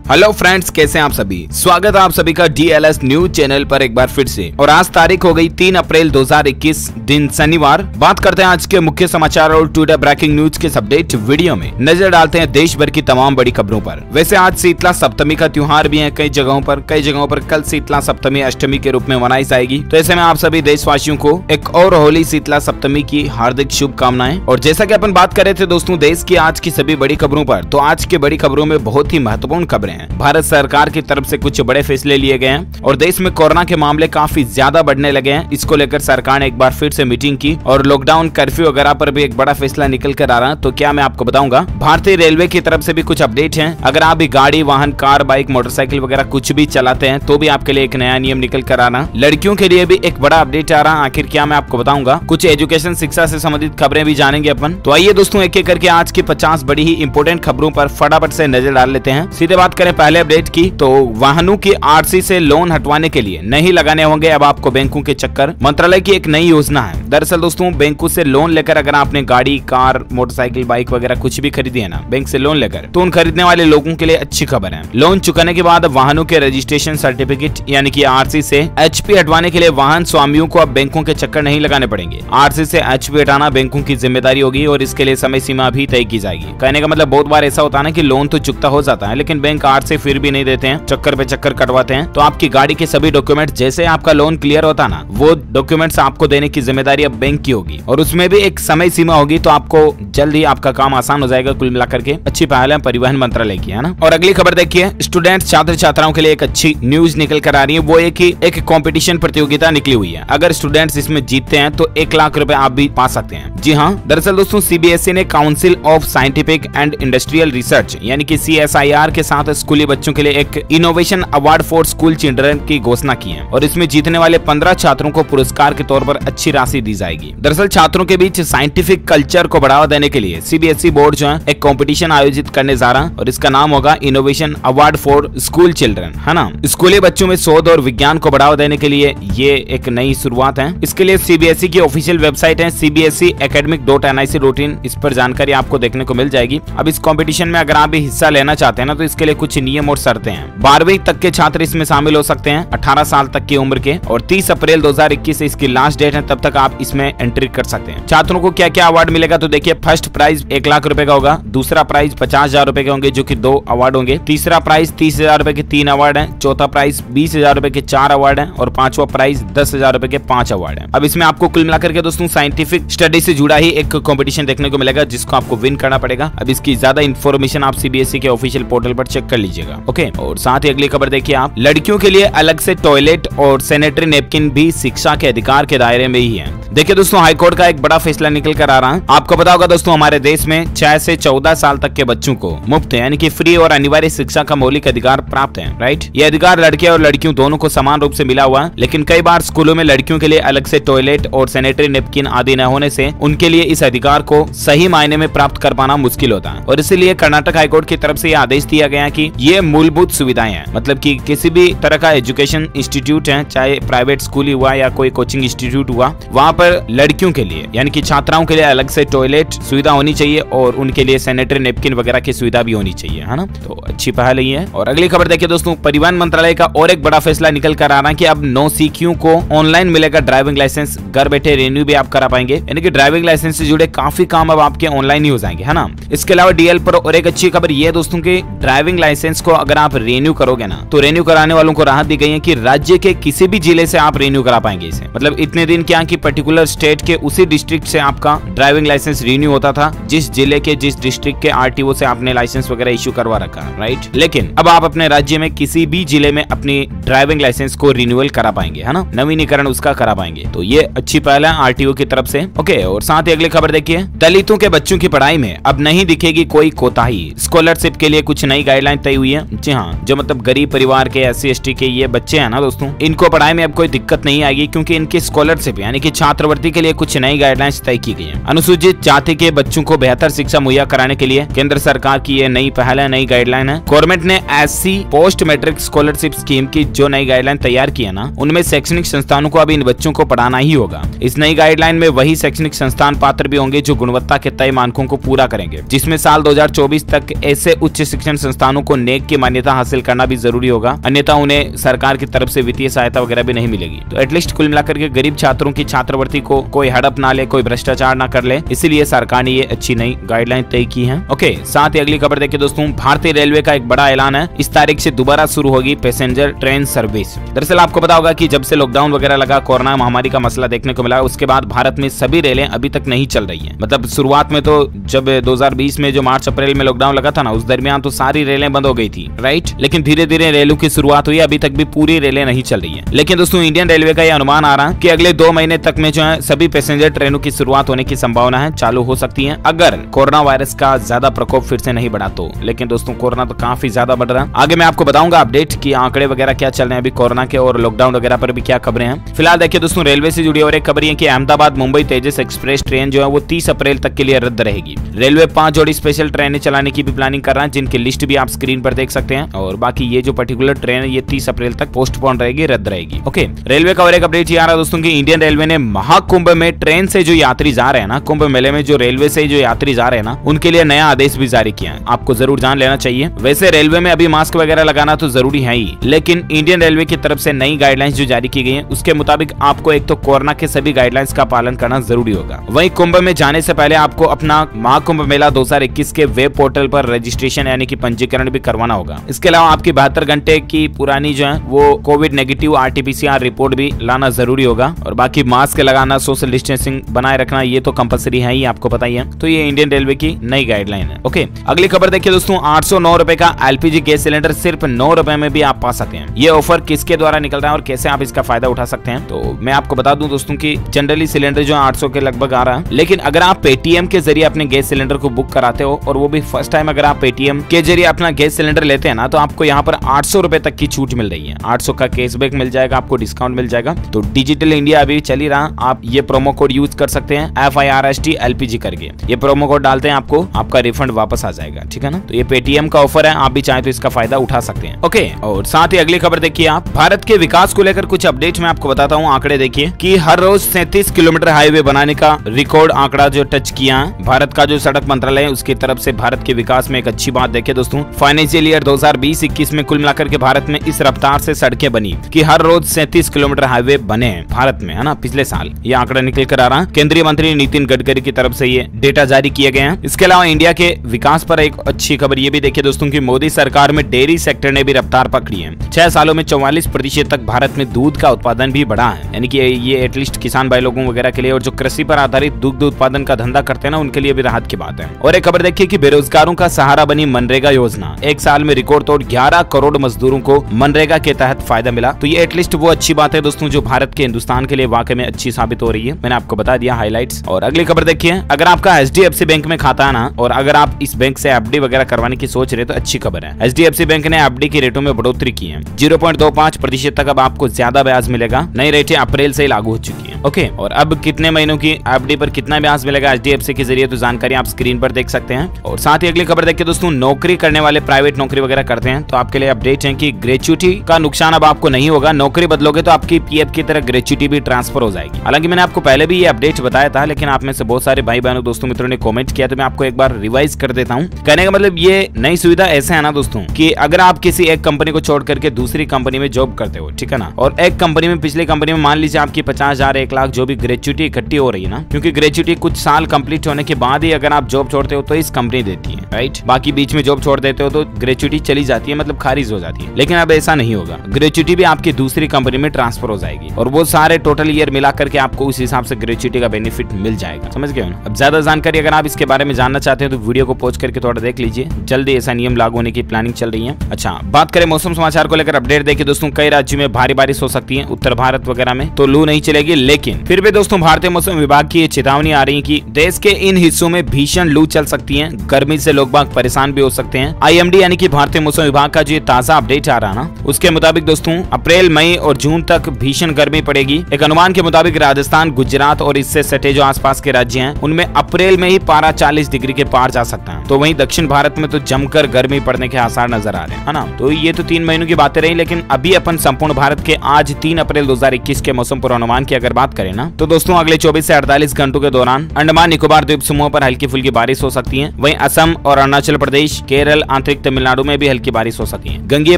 Hello friends, कैसे हैं आप सभी। स्वागत है आप सभी का DLS न्यूज चैनल पर एक बार फिर से। और आज तारीख हो गई 3 अप्रैल 2021 दिन शनिवार। बात करते हैं आज के मुख्य समाचार और टुडे ब्रेकिंग न्यूज के अपडेट वीडियो में नजर डालते हैं देश भर की तमाम बड़ी खबरों पर। वैसे आज शीतला सप्तमी का त्योहार भी है कई जगहों पर कल शीतला सप्तमी अष्टमी के रूप में मनाई जाएगी। तो ऐसे में आप सभी देशवासियों को एक और होली शीतला सप्तमी की हार्दिक शुभकामनाएं। और जैसा कि अपन बात कर रहे थे दोस्तों देश की आज की सभी बड़ी खबरों पर, तो आज की बड़ी खबरों में बहुत ही महत्वपूर्ण खबरें हैं। भारत सरकार की तरफ से कुछ बड़े फैसले लिए गए हैं और देश में कोरोना के मामले काफी ज्यादा बढ़ने लगे हैं। इसको लेकर सरकार ने एक बार फिर से मीटिंग की और लॉकडाउन, कर्फ्यू वगैरह पर भी एक बड़ा फैसला निकल कर आ रहा है। तो क्या मैं आपको बताऊंगा। भारतीय रेलवे की तरफ से भी कुछ अपडेट हैं। अगर आप भी गाड़ी, वाहन, कार, बाइक, मोटरसाइकिल वगैरह कुछ भी चलाते हैं तो भी आपके लिए एक नया नियम निकल कर आ रहा है। लड़कियों के लिए भी एक बड़ा अपडेट आ रहा है। आखिर क्या मैं आपको बताऊंगा। कुछ एजुकेशन, शिक्षा से संबंधित खबरें भी जानेंगे अपन। तो आइए दोस्तों एक एक करके आज की 50 बड़ी ही इंपोर्टेंट खबरों पर फटाफट से नजर डाल लेते हैं। सीधे बात करें पहले अपडेट की, तो वाहनों की आरसी से लोन हटवाने के लिए नहीं लगाने होंगे अब आपको बैंकों के चक्कर। मंत्रालय की एक नई योजना है। दरअसल दोस्तों बैंकों से लोन लेकर अगर आपने गाड़ी, कार, मोटरसाइकिल, बाइक वगैरह कुछ भी खरीदी है ना बैंक से लोन लेकर, तो उन खरीदने वाले लोगों के लिए अच्छी खबर है। लोन चुकाने के बाद वाहनों के रजिस्ट्रेशन सर्टिफिकेट यानी कि आरसी से एचपी हटवाने के लिए वाहन स्वामियों को अब बैंकों के चक्कर नहीं लगाने पड़ेंगे। आरसी से एचपी हटाना बैंकों की जिम्मेदारी होगी और इसके लिए समय सीमा भी तय की जाएगी। कहने का मतलब बहुत बार ऐसा होता है ना कि लोन तो चुकता हो जाता है लेकिन बैंक आरसी फिर भी नहीं देते हैं, चक्कर पे चक्कर कटवाते हैं। तो आपकी गाड़ी के सभी डॉक्यूमेंट, जैसे आपका लोन क्लियर होता ना, वो डॉक्यूमेंट्स आपको देने की जिम्मेदारी अब बैंक की होगी और उसमें भी एक समय सीमा होगी। तो आपको जल्द ही आपका काम आसान हो जाएगा। कुल मिलाकर के अच्छी पहल है परिवहन मंत्रालय की, है ना। और अगली खबर देखिए, स्टूडेंट, छात्र छात्राओं के लिए एक अच्छी न्यूज निकल कर आ रही है। वो एक कंपटीशन प्रतियोगिता निकली हुई है। अगर स्टूडेंट्स इसमें जीतते हैं तो 1 लाख रुपए आप भी पा सकते हैं। जी हाँ, दरअसल दोस्तों CBSE ने council of scientific and industrial research यानी कि CSIR के साथ स्कूली बच्चों के लिए एक innovation award for school children की घोषणा की है और इसमें जीतने वाले 15 छात्रों को पुरस्कार के तौर पर अच्छी राशि दी जाएगी। दरअसल छात्रों के बीच साइंटिफिक कल्चर को बढ़ावा देने के लिए CBSE बोर्ड जो है एक कंपटीशन आयोजित करने जा रहा है और इसका नाम होगा innovation award for school children, है ना। स्कूली बच्चों में शोध और विज्ञान को बढ़ावा देने के लिए ये एक नई शुरुआत है। इसके लिए CBSE की ऑफिशियल वेबसाइट है cbseacademic.nic.in, इस पर जानकारी आपको देखने को मिल जाएगी। अब इस कंपटीशन में अगर आप भी हिस्सा लेना चाहते हैं ना, तो इसके लिए कुछ नियम और शर्तें हैं। 12वीं तक के छात्र इसमें शामिल हो सकते हैं, 18 साल तक की उम्र के, और 30 अप्रैल 2021 से इसकी लास्ट डेट है, तब तक आप इसमें एंट्री कर सकते हैं। छात्रों को क्या क्या अवार्ड मिलेगा, तो देखिए फर्स्ट प्राइज 1 लाख रुपए का होगा, दूसरा प्राइज 50,000 रुपए के होंगे जो कि 2 अवार्ड होंगे, तीसरा प्राइज 30,000 रुपए के 3 अवार्ड है, चौथा प्राइज 20,000 रुपए के 4 अवार्ड है और 5वां प्राइज 10,000 रुपए के 5 अवार्ड है। अब इसमें आपको कुल मिलाकर के दोस्तों साइंटिफिक स्टडी से जुड़ा ही एक कंपटीशन देखने को मिलेगा जिसको आपको विन करना पड़ेगा। अब इसकी ज्यादा इन्फॉर्मेशन आप CBSE के ऑफिशियल पोर्टल पर चेक कर लीजिएगा। ओके, और साथ ही अगली खबर देखिए आप, लड़कियों के लिए अलग से टॉयलेट और सैनिटरी नैपकिन भी शिक्षा के अधिकार के दायरे में ही है। देखिए दोस्तों हाईकोर्ट का एक बड़ा फैसला निकल कर आ रहा है। आपको पता होगा दोस्तों हमारे देश में 6 से 14 साल तक के बच्चों को मुफ्त यानी कि फ्री और अनिवार्य शिक्षा का मौलिक अधिकार प्राप्त है, राइट। ये अधिकार लड़के और लड़कियों दोनों को समान रूप से मिला हुआ है, लेकिन कई बार स्कूलों में लड़कियों के लिए अलग से टॉयलेट और सैनिटरी नैपकिन आदि न होने से उनके लिए इस अधिकार को सही मायने में प्राप्त कर पाना मुश्किल होता है। और इसीलिए कर्नाटक हाईकोर्ट की तरफ से यह आदेश दिया गया कि ये मूलभूत सुविधाएं हैं, मतलब कि किसी भी तरह का एजुकेशन इंस्टीट्यूट है, चाहे प्राइवेट स्कूल ही हुआ या कोई कोचिंग इंस्टीट्यूट हुआ, वहाँ पर लड़कियों के लिए यानी कि छात्राओं के लिए अलग से टॉयलेट सुविधा होनी चाहिए और उनके लिए सैनिटरी नैपकिन वगैरह की सुविधा भी होनी चाहिए, है ना। तो अच्छी पहल है। और अगली खबर देखिए दोस्तों, परिवहन मंत्रालय का और एक बड़ा फैसला निकल कर आ रहा है कि अब नौसिखियों को ऑनलाइन मिलेगा ड्राइविंग लाइसेंस। घर बैठे रिन्यू भी आप करा पाएंगे, यानी कि ड्राइविंग लाइसेंस से जुड़े काफी काम अब आपके ऑनलाइन ही हो जाएंगे, है ना। इसके अलावा DL पर और एक अच्छी खबर ये दोस्तों की, ड्राइविंग लाइसेंस को अगर आप रिन्यू करोगे ना, तो रिन्यू कराने वालों को राहत दी गई है कि राज्य के किसी भी जिले से आप रिन्यू करा पाएंगे इसे। मतलब इतने दिन क्या कि पर्टिकुलर स्टेट के उसी डिस्ट्रिक्ट से आपका ड्राइविंग लाइसेंस रिन्यू होता था, जिस जिले के जिस डिस्ट्रिक्ट के RTO से आपने लाइसेंस वगैरह इश्यू करवा रखा, राइट। लेकिन अब आप अपने राज्य में किसी भी जिले में अपनी ड्राइविंग लाइसेंस को रिन्यूअल करा पाएंगे, है ना, नवीनीकरण उसका करा पाएंगे। तो ये अच्छी पहल है RTO की तरफ से। ओके, और साथ ही अगली खबर देखिए, दलितों के बच्चों की पढ़ाई में अब नहीं दिखेगी कोई कोताही। स्कॉलरशिप के लिए कुछ नई गाइडलाइन तय हुई है। जी हाँ, जो मतलब गरीब परिवार के SC ST के ये बच्चे हैं ना दोस्तों, इनको पढ़ाई में अब कोई दिक्कत नहीं आएगी क्योंकि इनकी स्कॉलरशिप यानी कि छात्रवृत्ति के लिए कुछ नई गाइडलाइंस तय की गई है। अनुसूचित जाति के बच्चों को बेहतर शिक्षा मुहैया कराने के लिए केंद्र सरकार की ये नई पहल है, नई गाइडलाइन है। गवर्नमेंट ने SC post matric scholarship scheme की जो नई गाइडलाइन तैयार की है ना, उनमें शैक्षणिक संस्थानों को अब इन बच्चों को पढ़ाना ही होगा। इस नई गाइडलाइन में वही शैक्षणिक संस्थान पात्र भी होंगे जो गुणवत्ता के तय मानकों को पूरा करेंगे, जिसमें साल 2024 तक ऐसे उच्च शिक्षण संस्थानों को आपको नेक की मान्यता हासिल करना भी जरूरी होगा, अन्यथा उन्हें सरकार की तरफ से वित्तीय सहायता वगैरह भी नहीं मिलेगी। तो एटलीस्ट कुल मिलाकर के गरीब छात्रों की छात्रवृत्ति को कोई हड़प ना ले, कोई भ्रष्टाचार ना कर ले, इसीलिए सरकार ने ये अच्छी नई गाइडलाइन तय की है। ओके, साथ ही अगली खबर देखिए दोस्तों, भारतीय रेलवे का एक बड़ा ऐलान है, इस तारीख से दोबारा शुरू होगी पैसेंजर ट्रेन सर्विस। दरअसल आपको पता होगा कि जब से लॉकडाउन वगैरह लगा, कोरोना महामारी का मसला देखने को मिला, उसके बाद भारत में सभी रेलें अभी तक नहीं चल रही है। मतलब शुरुआत में तो जब 2020 में जो मार्च अप्रैल में लॉकडाउन लगा था ना, उस दरमियान तो सारी रेलें बंद हो गई थी, राइट। लेकिन धीरे धीरे रेलों की शुरुआत हुई, अभी तक भी पूरी रेलें नहीं चल रही है। लेकिन दोस्तों इंडियन रेलवे का यह अनुमान आ रहा है कि अगले 2 महीने तक में जो है सभी पैसेंजर ट्रेनों की शुरुआत होने की संभावना है, चालू हो सकती है, अगर कोरोना वायरस का ज्यादा प्रकोप फिर से नहीं बढ़ा तो। लेकिन दोस्तों कोरोना तो काफी ज्यादा बढ़ रहा है, आगे मैं आपको बताऊंगा अपडेट की आंकड़े वगैरह क्या चल रहे हैं अभी कोरोना के, और लॉकडाउन वगैरह पर भी क्या खबरें हैं। फिलहाल देखिए दोस्तों रेलवे से जुड़ी और एक खबर है कि अहमदाबाद मुंबई तेजस एक्सप्रेस ट्रेन जो है वो 30 अप्रैल तक के लिए रद्द रहेगी। रेलवे 5 जोड़ी स्पेशल ट्रेनें चलाने की भी प्लानिंग कर रहा है, जिनकी लिस्ट भी आप स्क्रीन पर देख सकते हैं। और बाकी ये जो पर्टिकुलर ट्रेन है ये 30 अप्रैल तक पोस्टपोन रहेगी, रद्द रहेगी। ओके, रेलवे का और एक अपडेट ये आ रहा है दोस्तों कि इंडियन रेलवे ने महाकुंभ में ट्रेन से जो यात्री जा रहे हैं ना, कुंभ मेले में जो रेलवे से जो यात्री जा रहे हैं ना, उनके लिए नया आदेश भी जारी किया है। आपको जरूर जान लेना चाहिए। वैसे रेलवे में अभी मास्क वगैरह लगाना तो जरूरी है ही, लेकिन इंडियन रेलवे की तरफ से नई गाइडलाइंस जो जारी की गई है उसके मुताबिक आपको एक तो कोरोना के सभी गाइडलाइंस का पालन करना जरूरी होगा। वहीं कुंभ में जाने से पहले आपको अपना महाकुंभ मेला 2021 के वेब पोर्टल पर रजिस्ट्रेशन यानी कि पंजीकरण भी करवाना होगा। इसके अलावा आपकी 72 घंटे की पुरानी जो है वो कोविड नेगेटिव RT-PCR रिपोर्ट भी लाना जरूरी होगा। और बाकी मास्क लगाना, सोशल डिस्टेंसिंग बनाए रखना ये तो कंपलसरी है ही, आपको पता ही है। तो ये इंडियन रेलवे की नई गाइडलाइन है। ओके, अगली खबर देखिए दोस्तों, 809 रुपए का LPG गैस सिलेंडर सिर्फ 9 रुपए में भी आप पा सकते हैं। ये ऑफर किसके द्वारा निकल रहा है और कैसे आप इसका फायदा उठा सकते हैं, तो मैं आपको बता दूं दोस्तों कि जनरली सिलेंडर जो 800 के लगभग आ रहा है, लेकिन अगर आप पेटीएम के जरिए अपने गैस सिलेंडर को बुक कराते हो और वो भी फर्स्ट टाइम अगर आप पेटीएम के जरिए अपना गैस सिलेंडर लेते हैं ना, तो आपको यहाँ पर 800 रुपए तक की छूट मिल रही है। 800 का कैशबैक मिल जाएगा, आपको डिस्काउंट मिल जाएगा। तो डिजिटल इंडिया अभी चल ही रहा, आप ये प्रोमो कोड यूज कर सकते हैं FIRST LPG करके। ये प्रोमो कोड डालते हैं, आपको आपका रिफंड वापस आ जाएगा, ठीक है ना। तो ये पेटीएम का ऑफर है, आप भी चाहे तो इसका फायदा उठा सकते हैं। ओके, और साथ ही अगली खबर देखिए आप, भारत के विकास को लेकर कुछ अपडेट मैं आपको बताता हूँ। आंकड़े देखिए कि हर रोज 37 किलोमीटर हाईवे बनाने का रिकॉर्ड आंकड़ा जो टच किया है भारत का जो सड़क मंत्रालय है उसकी तरफ से भारत के विकास में एक अच्छी बात देखिए दोस्तों। फाइनेंशियल ईयर 2020-21 में कुल मिलाकर के भारत में इस रफ्तार से सड़कें बनी कि हर रोज 37 किलोमीटर हाईवे बने हैं भारत में, है ना। पिछले साल ये आंकड़ा निकल कर आ रहा है, केंद्रीय मंत्री नितिन गडकरी की तरफ से ये डेटा जारी किए गए हैं। इसके अलावा इंडिया के विकास पर एक अच्छी खबर ये भी देखिए दोस्तों कि मोदी सरकार में डेयरी सेक्टर ने भी रफ्तार पकड़ी है। 6 सालों में 44% तक भारत में दूध का उत्पादन भी बढ़ा है, यानी कि ये एटलीस्ट किसान भाई लोगों वगैरह के लिए और जो कृषि पर आधारित दुग्ध उत्पादन का धंधा करते हैं ना, उनके लिए भी राहत की बात है। और एक खबर देखिए कि बेरोजगारों का सहारा बनी मनरेगा योजना। एक साल में रिकॉर्ड तोड़ 11 करोड़ मजदूरों को मनरेगा के तहत फायदा मिला। तो ये एटलीस्ट वो अच्छी बात है दोस्तों जो भारत के हिंदुस्तान के लिए वाकई में अच्छी साबित हो रही है। मैंने आपको बता दिया हाइलाइट्स। और अगली खबर देखिए, अगर आपका HDFC बैंक में खाता है ना, और अगर आप इस बैंक से FD वगैरह करवाने की सोच रहे तो अच्छी खबर है। HDFC बैंक ने FD की रेटों में बढ़ोतरी की है, 0.25% तक अब आपको ज्यादा ब्याज मिलेगा। नई रेटें अप्रैल से लागू हो चुकी है। ओके, और अब कितने महीनों की FD पर कितना ब्याज मिलेगा HDFC के जरिए, तो जानकारी आप स्क्रीन पर देख सकते हैं। और साथ ही अगली खबर देखिए दोस्तों, नौकरी करने वाले प्राइवेट नौकरी वगैरह करते हैं तो आपके लिए अपडेट है कि ग्रेच्युटी का नुकसान अब आपको नहीं होगा। नौकरी बदलोगे तो आपकी PF की तरह ग्रेच्युटी भी ट्रांसफर हो जाएगी। हालांकि मैंने आपको पहले भी ये अपडेट बताया था, लेकिन आप में से बहुत सारे भाई बहनों दोस्तों मित्रों ने कमेंट किया, तो मैं आपको एक बार रिवाइज कर देता हूँ। कहने का मतलब ये नई सुविधा ऐसे है ना दोस्तों कि अगर आप किसी एक कंपनी को छोड़ करके दूसरी कंपनी में जॉब करते हो, ठीक है ना, और एक कंपनी में पिछली कंपनी में मान लीजिए आपकी 50,000 1 लाख जो भी ग्रेच्युटी इकट्ठी हो रही है ना, क्योंकि ग्रेच्युटी कुछ साल कंप्लीट होने के बाद ही अगर आप जॉब छोड़ते हो तो इस कंपनी देती है, राइट। बाकी बीच में जॉब छोड़ देते हो तो ग्रेच्युटी चली जाती है, मतलब खारिज हो जाती है। लेकिन अब ऐसा नहीं होगा, ग्रेच्युटी भी आपकी दूसरी कंपनी में ट्रांसफर हो जाएगी और वो सारे टोटल ईयर मिला करके आपको उस हिसाब से ग्रेच्युटी का बेनिफिट मिल जाएगा। समझ गए ना। अब ज्यादा जानकारी अगर आप इसके बारे में जानना चाहते हैं तो वीडियो को पॉज करके थोड़ा देख लीजिए, जल्दी ऐसा नियम लागू होने की प्लानिंग चल रही है। अच्छा, बात करें मौसम समाचार को लेकर अपडेट देखिए दोस्तों, कई राज्यों में भारी बारिश हो सकती है। उत्तर भारत वगैरह में तो लू नहीं चलेगी, लेकिन फिर भी दोस्तों भारतीय मौसम विभाग की चेतावनी आ रही है कि देश के इन हिस्सों में भीषण लू चल सकती है। गर्मी से लोग बाग परेशान भी हो सकते हैं। IMD यानी कि भारतीय मौसम विभाग का जो ताजा अपडेट आ रहा है ना, उसके मुताबिक दोस्तों अप्रैल, मई और जून तक भीषण गर्मी पड़ेगी। एक अनुमान के मुताबिक राजस्थान, गुजरात और इससे सटे जो आसपास के राज्य हैं उनमें अप्रैल में ही पारा 40 डिग्री के पार जा सकता है। तो वहीं दक्षिण भारत में तो जमकर गर्मी पड़ने के आसार नजर आ रहे हैं, है ना। तो ये तो 3 महीनों की बातें रही, लेकिन अभी अपन संपूर्ण भारत के आज 3 अप्रैल 2021 के मौसम पूर्वानुमान की अगर बात बात करें ना तो दोस्तों अगले 24 से 48 घंटों के दौरान अंडमान निकोबार द्वीप समूह पर हल्की फुल्की बारिश हो सकती है। वहीं असम और अरुणाचल प्रदेश, केरल, आंतरिक तमिलनाडु में भी हल्की बारिश हो सकती है। गंगीय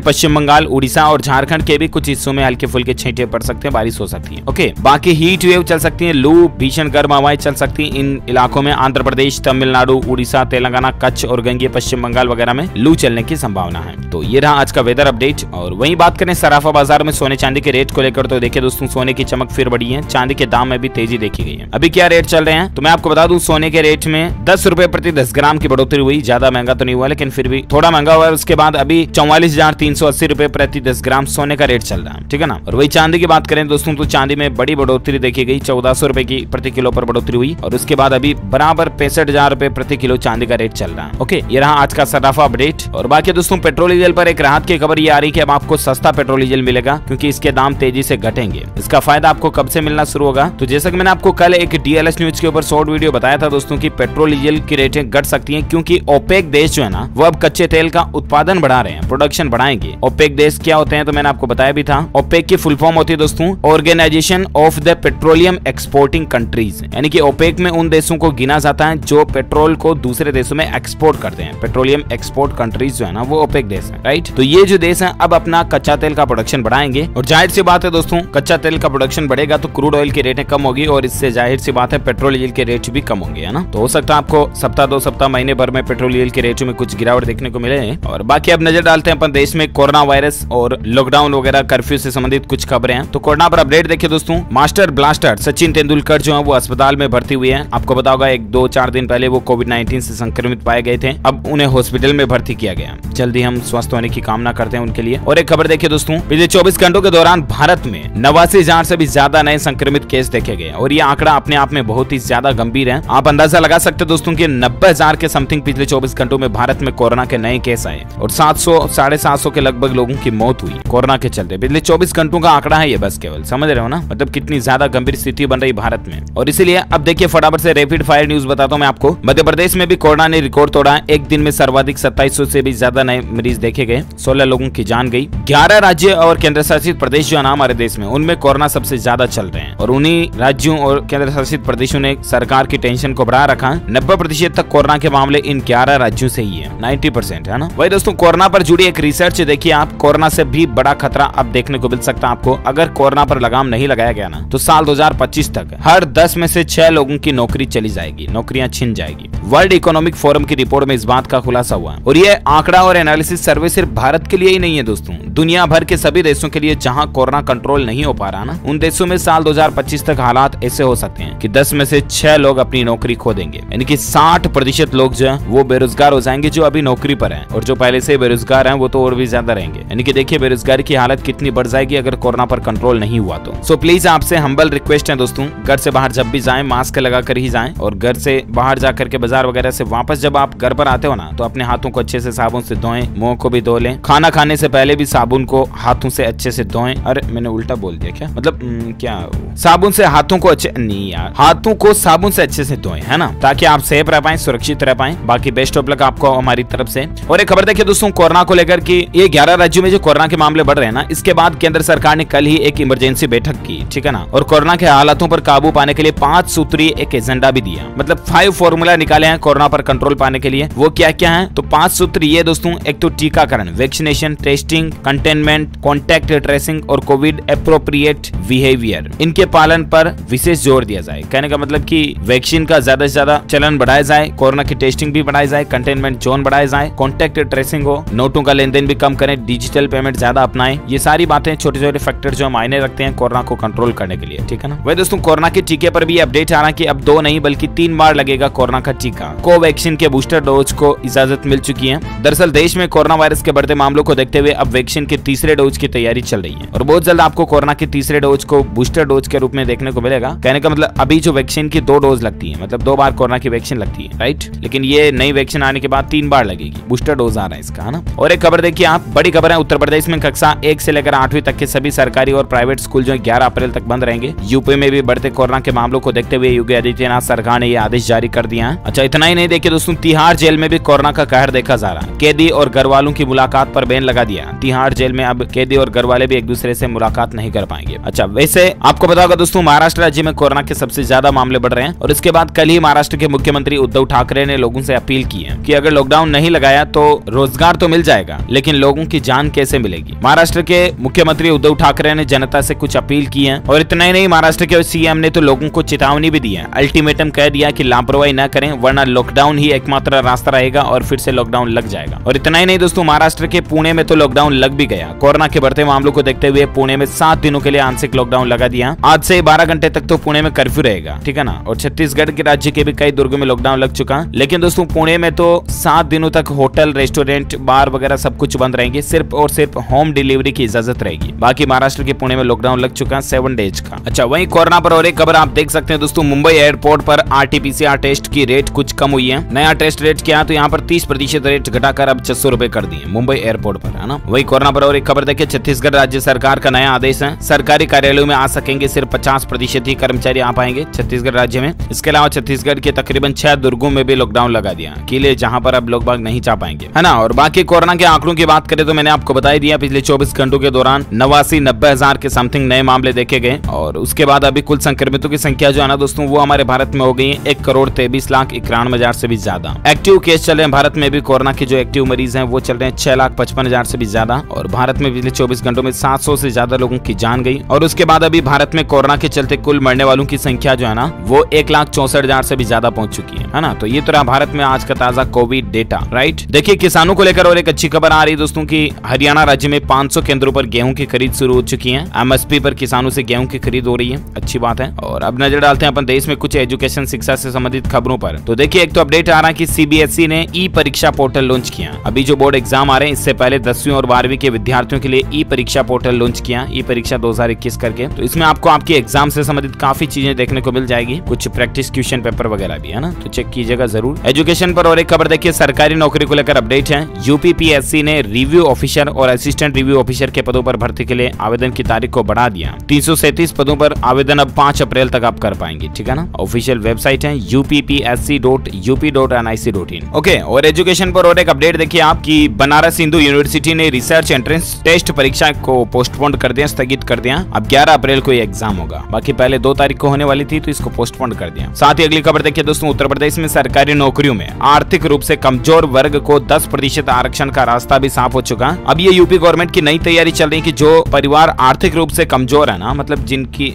पश्चिम बंगाल, उड़ीसा और झारखंड के भी कुछ हिस्सों में हल्के फुल्के छींटे पड़ सकते हैं, बारिश हो सकती है। ओके, बाकी हीट वेव चल सकती है, लू, भीषण गर्म हवाएं चल सकती है इन इलाकों में। आंध्र प्रदेश, तमिलनाडु, उड़ीसा, तेलंगाना, कच्छ और गंगीय पश्चिम बंगाल वगैरह में लू चलने की संभावना है। तो ये रहा आज का वेदर अपडेट। और वहीं बात करें सराफा बाजार में सोने चांदी के रेट को लेकर तो देखिए दोस्तों, सोने की चमक फिर बढ़ी है, चांदी के दाम में भी तेजी देखी गई है। अभी क्या रेट चल रहे हैं तो मैं आपको बता दूं, सोने के रेट में 10 रुपए प्रति 10 ग्राम की बढ़ोतरी हुई। ज्यादा महंगा तो नहीं हुआ लेकिन फिर भी थोड़ा महंगा हुआ है। उसके बाद अभी 44,380 रुपए प्रति 10 ग्राम सोने का रेट चल रहा है, ठीक है ना। और वही चांदी की बात करें दोस्तों तो चांदी में बड़ी बढ़ोतरी देखी गई, 1400 रुपए की प्रति किलो पर बढ़ोतरी हुई। और उसके बाद अभी बराबर 65,000 रुपए प्रति किलो चांदी का रेट चल रहा है। ओके, ये रहा आज का सराफा अपडेट। और बाकी दोस्तों पेट्रोल डीजल पर एक राहत की खबर ये आ रही है कि अब आपको सस्ता पेट्रोल डीजल मिलेगा क्योंकि इसके दाम तेजी से घटेंगे। इसका फायदा आपको कब से मिलना शुरू होगा तो जैसा कि मैंने आपको कल एक डीएलएस न्यूज के ऊपर शॉर्ट वीडियो बताया था दोस्तों की पेट्रोल डीजल की रेटें घट सकती हैं क्योंकि ओपेक देश जो है ना वो अब कच्चे तेल का उत्पादन बढ़ा रहे हैं, प्रोडक्शन बढ़ाएंगे। ओपेक देश क्या होते हैं तो मैंने आपको बताया भी था। ओपेक की फुल फॉर्म होती है दोस्तों organization of the petroleum exporting countries, यानी कि ओपेक में उन देशों को गिना जाता है जो पेट्रोल को दूसरे देशों में एक्सपोर्ट करते हैं। पेट्रोलियम एक्सपोर्ट कंट्रीज जो है ना वो ओपेक देश है, राइट। तो ये जो देश है अब अपना कच्चा तेल का प्रोडक्शन बढ़ाएंगे और जाहिर सी बात है दोस्तों कच्चा तेल का प्रोडक्शन बढ़ेगा तो क्रूड ऑयल की रेटें कम होगी और इससे जाहिर सी बात है पेट्रोल डीजल के रेट भी कम होंगे, है ना। तो हो सकता है आपको सप्ताह 2 सप्ताह महीने भर में पेट्रोल डीजल के रेटों में कुछ गिरावट देखने को मिले। और बाकी अब नजर डालते हैं अपन देश में कोरोना वायरस और लॉकडाउन वगैरह कर्फ्यू से संबंधित कुछ खबरें हैं। तो कोरोना पर अपडेट देखिए दोस्तों, मास्टर ब्लास्टर सचिन तेंदुलकर जो है वो अस्पताल में भर्ती हुए हैं। आपको पता होगा 1-2-4 दिन पहले वो कोविड-19 से संक्रमित पाए गए थे, अब उन्हें हॉस्पिटल में भर्ती किया गया। जल्दी हम स्वस्थ होने की कामना करते हैं उनके लिए। और एक खबर देखिए दोस्तों, पिछले 24 घंटों के दौरान भारत में 89,000 से भी ज्यादा नए संक्रमित केस देखे गए और ये आंकड़ा अपने आप में बहुत ही ज्यादा गंभीर है। आप अंदाजा लगा सकते हैं दोस्तों कि 90,000 के समथिंग पिछले 24 घंटों में भारत में कोरोना के नए केस आए और 700-750 के लगभग लोगों की मौत हुई कोरोना के चलते। पिछले 24 घंटों का आंकड़ा है ये, बस केवल समझ रहे हो ना, मतलब कितनी ज्यादा गंभीर स्थिति बन रही भारत में। और इसीलिए अब देखिए फटाफट से रैपिड फायर न्यूज बताता हूँ मैं आपको। मध्य प्रदेश में भी कोरोना ने रिकॉर्ड तोड़ा, एक दिन में सर्वाधिक 2700 से भी ज्यादा नए मरीज देखे गए, 16 लोगों की जान गई। 11 राज्य और केंद्र शासित प्रदेश जो है ना हमारे देश में उनमें कोरोना सबसे ज्यादा चल रहे हैं और उन्हीं राज्यों और केंद्र शासित प्रदेशों ने सरकार की टेंशन को बढ़ा रखा है। 90% तक कोरोना के मामले इन 11 राज्यों से ही है, 90% है ना। वही दोस्तों कोरोना पर जुड़ी एक रिसर्च देखिए आप, कोरोना से भी बड़ा खतरा अब देखने को मिल सकता है आपको अगर कोरोना पर लगाम नहीं लगाया गया ना तो साल 2025 तक हर 10 में से 6 लोगों की नौकरी चली जाएगी, नौकरियां छिन जाएगी। वर्ल्ड इकोनॉमिक फोरम की रिपोर्ट में इस बात का खुलासा हुआ है और ये आंकड़ा और एनालिसिस सर्वे सिर्फ भारत के लिए ही नहीं है दोस्तों, दुनिया भर के सभी देशों के लिए जहां कोरोना कंट्रोल नहीं हो पा रहा ना उन देशों में साल 2025 तक हालात ऐसे हो सकते हैं कि 10 में से 6 लोग अपनी नौकरी खो देंगे, यानी कि 60% लोग जो है वो बेरोजगार हो जाएंगे जो अभी नौकरी पर हैं और जो पहले से बेरोजगार हैं वो तो और भी ज्यादा रहेंगे। यानी कि देखिए बेरोजगारी की हालत कितनी बढ़ जाएगी अगर कोरोना पर कंट्रोल नहीं हुआ तो। सो प्लीज आपसे हम्बल रिक्वेस्ट है दोस्तों, घर से बाहर जब भी जाएं मास्क लगा कर ही जाएं और घर से बाहर जाकर के बाजार वगैरह से वापस जब आप घर पर आते हो ना तो अपने हाथों को अच्छे से साबुन से धोएं, मुंह को भी धो लें, खाना खाने से पहले भी साबुन को हाथों से अच्छे से धोएं। अरे मैंने उल्टा बोल दिया क्या, मतलब क्या साबुन से हाथों को अच्छे नहीं यार, हाथों को साबुन से अच्छे से धोएं, है ना, ताकि आप सेफ रह पाएं, सुरक्षित रह पाएं। बाकी बेस्ट ऑफ लक आपको हमारी तरफ से। और एक खबर देखिए दोस्तों कोरोना को लेकर कि ये 11 राज्यों में जो कोरोना के मामले बढ़ रहे हैं ना, इसके बाद केंद्र सरकार ने कल ही एक इमरजेंसी बैठक की, ठीक है ना, और कोरोना के हालातों पर काबू पाने के लिए 5 सूत्रीय एक एजेंडा भी दिया, मतलब 5 फॉर्मूला निकाले हैं कोरोना पर कंट्रोल पाने के लिए। वो क्या क्या है तो 5 सूत्र ये दोस्तों, एक तो टीकाकरण, vaccination, testing, containment, contact tracing और कोविड एप्रोप्रिएट बिहेवियर, इनके पालन पर विशेष जोर दिया जाए। कहने का मतलब कि वैक्सीन का ज्यादा से ज्यादा चलन बढ़ाया जाए, कोरोना की टेस्टिंग भी बढ़ाई जाए, कंटेनमेंट जोन बढ़ाया जाए, कॉन्टैक्ट ट्रेसिंग हो, नोटों का लेन देन भी कम करें, डिजिटल पेमेंट ज्यादा अपनाएं। ये सारी बातें छोटे छोटे फैक्टर जो मायने रखते हैं कोरोना को कंट्रोल करने के लिए, ठीक है ना। वही दोस्तों कोरोना के टीके पर भी अपडेट आ रहा है कि अब 2 नहीं बल्कि 3 बार लगेगा कोरोना का टीका। कोवैक्सीन के बूस्टर डोज को इजाजत मिल चुकी है। दरअसल देश में कोरोना वायरस के बढ़ते मामलों को देखते हुए अब वैक्सीन के तीसरे डोज की तैयारी चल रही है और बहुत जल्द आपको कोरोना के तीसरे डोज को बूस्टर डोज के रूप में देखने को मिलेगा। कहने का मतलब अभी जो वैक्सीन की 2 डोज लगती है, मतलब 2 बार कोरोना की वैक्सीन लगती है, राइट, लेकिन ये नई वैक्सीन आने के बाद 3 बार लगेगी, बूस्टर डोज आ रहा है इसका, है ना। और एक खबर देखिए आप, बड़ी खबर है, उत्तर प्रदेश में कक्षा 1 से लेकर 8वीं तक के सभी सरकारी और प्राइवेट स्कूल जो 11 अप्रैल तक बंद रहेंगे। यूपी में भी बढ़ते कोरोना के मामलों को देखते हुए योगी आदित्यनाथ सरकार ने ये आदेश जारी कर दिया है। अच्छा इतना ही नहीं, देखिए दोस्तों तिहाड़ जेल में भी कोरोना का कहर देखा जा रहा है। कैदी और घर वालों की मुलाकात पर बैन लगा दिया। तिहाड़ जेल में अब कैदी और घर वाले भी एक दूसरे से मुलाकात नहीं कर पाएंगे। अच्छा वैसे आपको बता होगा दोस्तों, महाराष्ट्र राज्य में कोरोना के सबसे ज्यादा मामले बढ़ रहे हैं और इसके बाद कल ही महाराष्ट्र के मुख्यमंत्री उद्धव ठाकरे ने लोगों से अपील की है कि अगर लॉकडाउन नहीं लगाया तो रोजगार तो मिल जाएगा, लेकिन लोगों की जान कैसे मिलेगी। महाराष्ट्र के मुख्यमंत्री उद्धव ठाकरे ने जनता से कुछ अपील की है और इतना ही नहीं, महाराष्ट्र के सीएम ने तो लोगों को चेतावनी भी दी है, अल्टीमेटम कह दिया कि लापरवाही न करें वरना लॉकडाउन ही एकमात्र रास्ता रहेगा और फिर से लॉकडाउन लग जाएगा। और इतना ही नहीं दोस्तों, महाराष्ट्र के पुणे में तो लॉकडाउन लग भी गया। कोरोना के बढ़ते मामलों को देखते हुए पुणे में 7 दिनों के लिए आंशिक लॉकडाउन लगा दिया। आज से 12 घंटे तक तो पुणे में कर्फ्यू रहेगा, ठीक है ना। और छत्तीसगढ़ के राज्य के भी कई दुर्गों में लॉकडाउन लग चुका, लेकिन दोस्तों पुणे में तो 7 दिनों तक होटल, रेस्टोरेंट, बार वगैरह सब कुछ बंद रहेंगे, सिर्फ और सिर्फ होम डिलीवरी की इजाजत रहेगी। बाकी महाराष्ट्र के पुणे में लॉकडाउन लग चुका 7 डेज का। अच्छा, वहीं कोरोना पर और एक खबर आप देख सकते हैं दोस्तों, मुंबई एयरपोर्ट पर RT-PCR टेस्ट की रेट कुछ कम हुई है। नया टेस्ट रेट क्या, तो यहाँ पर 30% रेट घटाकर अब 600 रुपए कर दिए मुंबई एयरपोर्ट पर, है ना। वही कोरोना पर और एक खबर देखिए, छत्तीसगढ़ राज्य सरकार का नया आदेश है, सरकारी कार्यालयों में आ सकेंगे सिर्फ 50% ही कर्मचारी आ पाएंगे छत्तीसगढ़ राज्य में। इसके अलावा छत्तीसगढ़ के तकरीबन 6 दुर्गों में भी लॉकडाउन लगा दिया, किले जहां पर अब लोग बाग नहीं जा पाएंगे, है ना। और बाकी कोरोना के आंकड़ों की बात करें तो मैंने आपको बता ही दिया, पिछले 24 घंटों के दौरान 89-90 हजार के समथिंग नए मामले देखे गए और उसके बाद अभी कुल संक्रमितों की संख्या जो है ना दोस्तों, वो हमारे भारत में हो गई 1,23,91,000 से भी ज्यादा। एक्टिव केस चल रहे हैं भारत में भी, कोरोना के जो एक्टिव मरीज हैं वो चल रहे हैं 6,55,000 से भी ज्यादा। और भारत में पिछले 24 घंटों में 700 से ज्यादा लोगों की जान गई। और उसके बाद अभी भारत में कोरोना के चलते कुल मरने वालों की संख्या जो है ना वो 1,64,000 से भी ज्यादा पहुंच चुकी है ना। तो ये तो रहा भारत में आज का ताजा कोविड डेटा, राइट। देखिए, किसानों को लेकर और एक अच्छी खबर आ रही है दोस्तों की हरियाणा राज्य में 500 केंद्रों पर गेहूं की खरीद शुरू हो चुकी है। MSP पर किसानों से गेहूं की खरीद हो रही है, अच्छी बात है। और अब नजर डालते हैं अपन देश में कुछ एजुकेशन शिक्षा से संबंधित खबरों पर। तो देखिए, एक तो अपडेट आ रहा है कि CBSE ने ई परीक्षा पोर्टल लॉन्च किया। अभी जो बोर्ड एग्जाम आ रहे हैं इससे पहले 10वीं और 12वीं के विद्यार्थियों के लिए ई परीक्षा पोर्टल लॉन्च किया, ई परीक्षा 2021 करके। तो इसमें आपको आपकी एग्जाम से संबंधित काफी चीजें देखने को मिल जाएगी, कुछ प्रैक्टिस क्वेश्चन पेपर वगैरह भी, है ना। तो चेक कीजिएगा जरूर। एजुकेशन पर और एक खबर देखिए, सरकारी नौकरी को लेकर अपडेट है। UPPSC ने रिव्यू ऑफिसर और असिस्टेंट रिव्यू ऑफिसर के पदों पर भर्ती के लिए आवेदन की तारीख को बढ़ा दिया। 337 पदों पर आवेदन अब 5 अप्रैल तक आप कर पाएंगे, ठीक है ना। ऑफिशियल वेबसाइट है uppsc.up.nic.in। ओके, और एजुकेशन पर और एक अपडेट देखिए आपकी, बनारस हिंदू यूनिवर्सिटी ने रिसर्च एंट्रेंस टेस्ट परीक्षा को पोस्टपोन कर दिया, स्थगित कर दिया। अब 11 अप्रैल को ये एग्जाम होगा, बाकी पहले 2 तारीख को होने वाली थी तो इसको पोस्टपोन कर दिया। साथ ही अगली खबर देखिए दोस्तों, उत्तर प्रदेश में सरकारी नौकरियों में आर्थिक रूप से कमजोर वर्ग को 10% आरक्षण का रास्ता भी साफ हो चुका। अब ये यूपी गवर्नमेंट की नई तैयारी चल रही है कि जो परिवार आर्थिक रूप से कमजोर है ना, मतलब जिनकी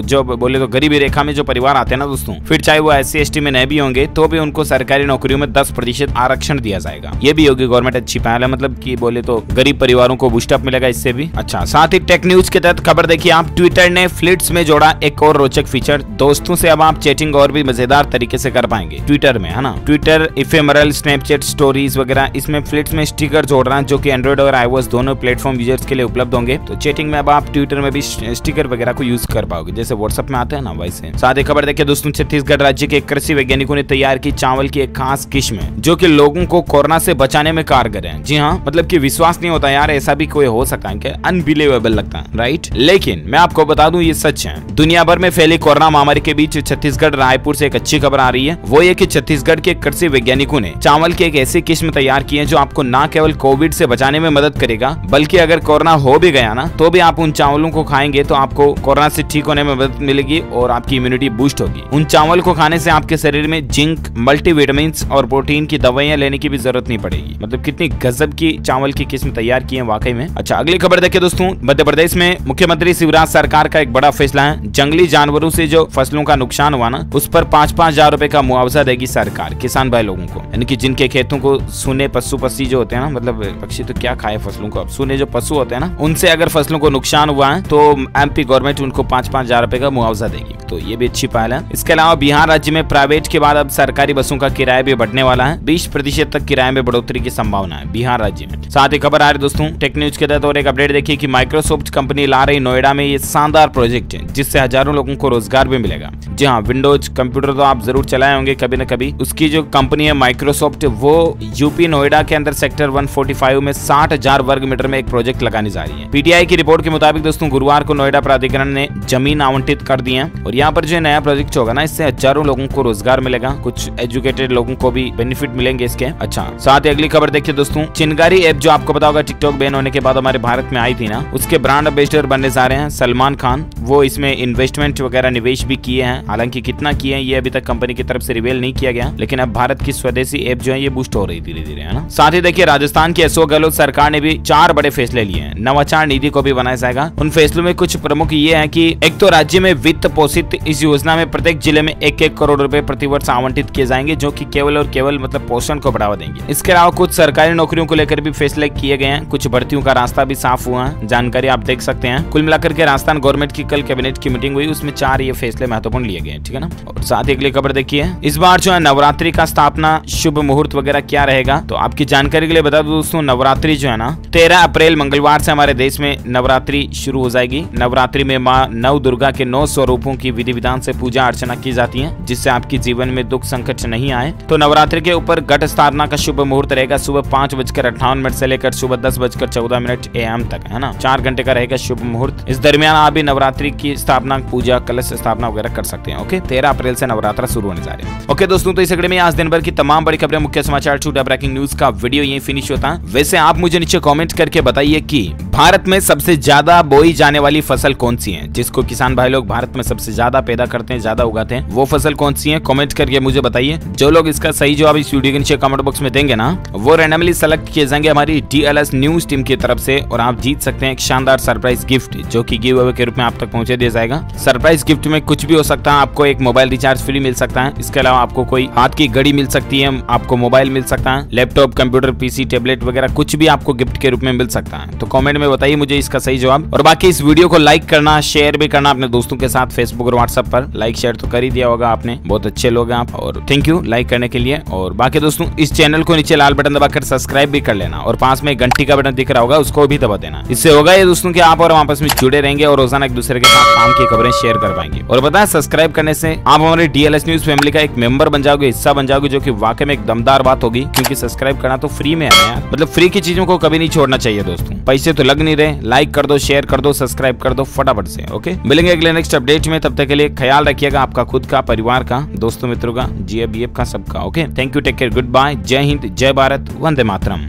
जो बोले तो गरीबी रेखा में जो परिवार आते हैं ना दोस्तों, फिर चाहे वो SC/ST में नहीं भी होंगे तो भी उनको सरकारी नौकरियों में 10% आरक्षण दिया जाएगा। ये भी योगी गवर्नमेंट अच्छी पहल है, मतलब कि बोले तो गरीब परिवारों को बूस्टअप मिलेगा इससे भी। अच्छा, साथ ही टेक न्यूज के तहत खबर देखिए आप, ट्विटर ने फ्लिट्स में जोड़ा एक और रोचक फीचर। दोस्तों से अब आप चैटिंग और भी मजेदार तरीके से कर पाएंगे ट्विटर में, है ना। ट्विटर, इफेमरल, स्नैपचैट स्टोरीज वगैरह, इसमें फ्लिट्स में स्टिकर जोड़ रहा है जो कि एंड्रॉइड और iOS दोनों प्लेटफॉर्म यूजर्स के लिए उपलब्ध होंगे। तो चैटिंग में अब आप ट्विटर में भी स्टिकर वगैरह को यूज कर पाओगे, जैसे व्हाट्सएप में आते हैं ना वैसे। साथ ही खबर देखिए दोस्तों, छत्तीसगढ़ राज्य के कृषि वैज्ञानिकों ने तैयार की चावल की एक खास किस्म जो कि लोगों को कोरोना से बचाने में कारगर है। जी हाँ, मतलब कि विश्वास नहीं होता यार, ऐसा भी कोई हो सकता है क्या, अनबिलीवेबल लगता है, राइट। लेकिन मैं आपको बता दूं ये सच है। दुनिया भर में फैली कोरोना महामारी के बीच छत्तीसगढ़ रायपुर से एक अच्छी खबर आ रही है, वो ये कि छत्तीसगढ़ के कृषि वैज्ञानिकों ने चावल की एक ऐसी किस्म तैयार की है जो आपको न केवल कोविड से बचाने में मदद करेगा, बल्कि अगर कोरोना हो भी गया ना तो भी आप उन चावलों को खाएंगे तो आपको कोरोना से ठीक होने में मदद मिलेगी और आपकी इम्यूनिटी बूस्ट होगी। उन चावल को खाने से आपके शरीर में जिंक, मल्टीविटामिन्स और प्रोटीन की दवाइयां लेने की भी जरूरत नहीं पड़ेगी। मतलब कितनी गजब की चावल की किस्म तैयार की है वाकई में। अच्छा, अगली खबर देखिए दोस्तों, मध्य प्रदेश में मुख्यमंत्री शिवराज सरकार का एक बड़ा फैसला है। जंगली जानवरों से जो फसलों का नुकसान हुआ ना, उस पर 5-5 हजार रुपए का मुआवजा देगी सरकार किसान भाई लोगों को, यानी कि जिनके खेतों को सूने पशु पक्षी जो होते हैं ना, मतलब पक्षी तो क्या खाए फसलों को, अब सूने जो पशु होते हैं ना, उनसे अगर फसलों को नुकसान हुआ है तो MP गवर्नमेंट उनको 5-5 हजार रुपए का मुआवजा देगी। तो ये भी अच्छी पहल है। इसके अलावा बिहार राज्य में प्राइवेट के बाद अब सरकारी बसों का किराया भी बढ़ने वाला है। 20% तक किराए में बढ़ोतरी की संभावना है बिहार राज्य में। साथ ही खबर आ रही दोस्तों टेक न्यूज के तहत और एक अपडेट देखिए कि माइक्रोसॉफ्ट कंपनी ला रही नोएडा में ये शानदार प्रोजेक्ट है जिससे हजारों लोगों को रोजगार भी मिलेगा। जी हाँ, विंडोज कंप्यूटर तो आप जरूर चलाए होंगे कभी न कभी। उसकी जो कंपनी है माइक्रोसॉफ्ट, वो यूपी नोएडा के अंदर सेक्टर 145 में 60,000 वर्ग मीटर में एक प्रोजेक्ट लगाने जा रही है। PTI की रिपोर्ट के मुताबिक दोस्तों गुरुवार को नोएडा प्राधिकरण ने जमीन आवंटित कर दी है और यहाँ पर जो नया प्रोजेक्ट होगा ना, इससे हजारों लोगों को रोजगार मिलेगा, कुछ एजुकेटेड लोगों को भी बेनिफिट मिलेंगे इसके। अच्छा, साथ ही अगली खबर देखिए दोस्तों, चिनगारी ऐप जो आपको पता होगा टिकटॉक बैन होने के बाद हमारे भारत में आई थी ना, उसके ब्रांड एम्बेसडर बनने जा रहे हैं सलमान खान। वो वो इसमें इन्वेस्टमेंट वगैरह निवेश भी किए हैं। हालांकि कितना किए हैं ये अभी तक कंपनी की तरफ से रिवील नहीं किया गया, लेकिन अब भारत की स्वदेशी ऐप जो है ये बूस्ट हो रही धीरे धीरे, है ना। साथ ही देखिए राजस्थान की अशोक गहलोत सरकार ने भी 4 बड़े फैसले लिए हैं। नवाचार निधि को भी बनाया जाएगा। उन फैसलों में कुछ प्रमुख ये है कि एक तो राज्य में वित्त पोषित इस योजना में प्रत्येक जिले में 1-1 करोड़ रुपए प्रतिवर्ष आवंटित किए जाएंगे, जो कि केवल और केवल मतलब पोषण को बढ़ावा देंगे। इसके अलावा कुछ सरकारी नौकरियों को लेकर भी फैसले किए गए हैं। कुछ भर्तियों का रास्ता भी साफ हुआ है, जानकारी आप देख सकते हैं। कुल मिलाकर के राजस्थान गवर्नमेंट की कल कैबिनेट की मीटिंग हुई, उसमें 4 ये फैसले महत्वपूर्ण लिए गए, ठीक है ना। और साथ ही अगली खबर देखिए, इस बार जो है नवरात्रि का स्थापना शुभ मुहूर्त वगैरह क्या रहेगा, तो आपकी जानकारी के लिए बता दूं दोस्तों, नवरात्रि जो है ना 13 अप्रैल मंगलवार से हमारे देश में नवरात्रि शुरू हो जाएगी। नवरात्रि में माँ नव दुर्गा के 9 स्वरूपों की विधि विधान से पूजा अर्चना की जाती है, जिससे आपके जीवन में दुख संकट नहीं आए। तो नवरात्रि के ऊपर घट स्थापना का शुभ मुहूर्त रहेगा सुबह 5:58 से लेकर सुबह 10:14 AM तक, है ना। 4 घंटे का रहेगा शुभ मुहूर्त। इस दरमियान आप भी नवरात्रि की स्थापना, पूजा, कलश स्थापना वगैरह कर सकते हैं। ओके, 13 अप्रैल से नवरात्रा शुरू होने जा रहे हैं। ओके दोस्तों, तो इस कड़ी में आज दिन भर की तमाम बड़ी खबरें, मुख्य समाचार, छोटा ब्रेकिंग न्यूज का वीडियो यही फिनिश होता है। वैसे आप मुझे नीचे कमेंट करके बताइए कि भारत में सबसे ज्यादा बोई जाने वाली फसल कौन सी है, जिसको किसान भाई लोग भारत में सबसे ज्यादा पैदा करते हैं, ज्यादा उगाते हैं, वो फसल कौन सी है, कमेंट करके मुझे बताइए। जो लोग इसका सही जवाब इस वीडियो के नीचे कमेंट बॉक्स में देंगे ना, वो रैंडमली सेलेक्ट किए जाएंगे हमारी DLS न्यूज टीम की तरफ से, और आप जीत सकते हैं एक शानदार सरप्राइज गिफ्ट, जो कि गिव अवे के रूप में आप तक पहुंचे दिया जाएगा। सरप्राइज गिफ्ट में कुछ भी हो सकता है। आपको एक मोबाइल रिचार्ज फ्री मिल सकता है, इसके अलावा आपको कोई हाथ की घड़ी मिल सकती है, आपको मोबाइल मिल सकता है, लैपटॉप, कंप्यूटर, PC, टैबलेट वगैरह कुछ भी आपको गिफ्ट के रूप में मिल सकता है। तो कमेंट में बताइए मुझे इसका सही जवाब। और बाकी इस वीडियो को लाइक करना, शेयर भी करना अपने दोस्तों के साथ, फेसबुक और व्हाट्सएप पर। लाइक शेयर तो कर ही दिया होगा आपने, बहुत अच्छे लोग हैं आप, और थैंक यू लाइक करने के लिए। और बाकी दोस्तों इस चैनल को नीचे लाल बटन दबाकर सब्सक्राइब भी कर लेना, और पास में घंटी का बटन दिख रहा होगा उसको भी दबा देना। इससे होगा ये दोस्तों कि आप और आपस में जुड़े रहेंगे और रोजाना एक दूसरे के साथ काम की खबरें शेयर कर पाएंगे। और बताएं, सब्सक्राइब करने से आप हमारे DLS न्यूज फैमिली का एक मेंबर बन जाओगे, हिस्सा बन जाओगे, जो कि वाकई में एक दमदार बात होगी, क्योंकि सब्सक्राइब करना तो फ्री में है यार। मतलब फ्री की चीजों को कभी नहीं छोड़ना चाहिए दोस्तों, पैसे तो लग नहीं रहे। लाइक कर दो, शेयर कर दो, सब्सक्राइब कर दो फटाफट से। ओके, मिलेंगे अगले नेक्स्ट अपडेट में, तब तक के लिए ख्याल रखिएगा आपका, खुद का, परिवार का, दोस्तों मित्रों का, GF BF का, सबका। Okay, thank you, take care, good bye, जय हिंद, जय भारत, वंदे मातरम।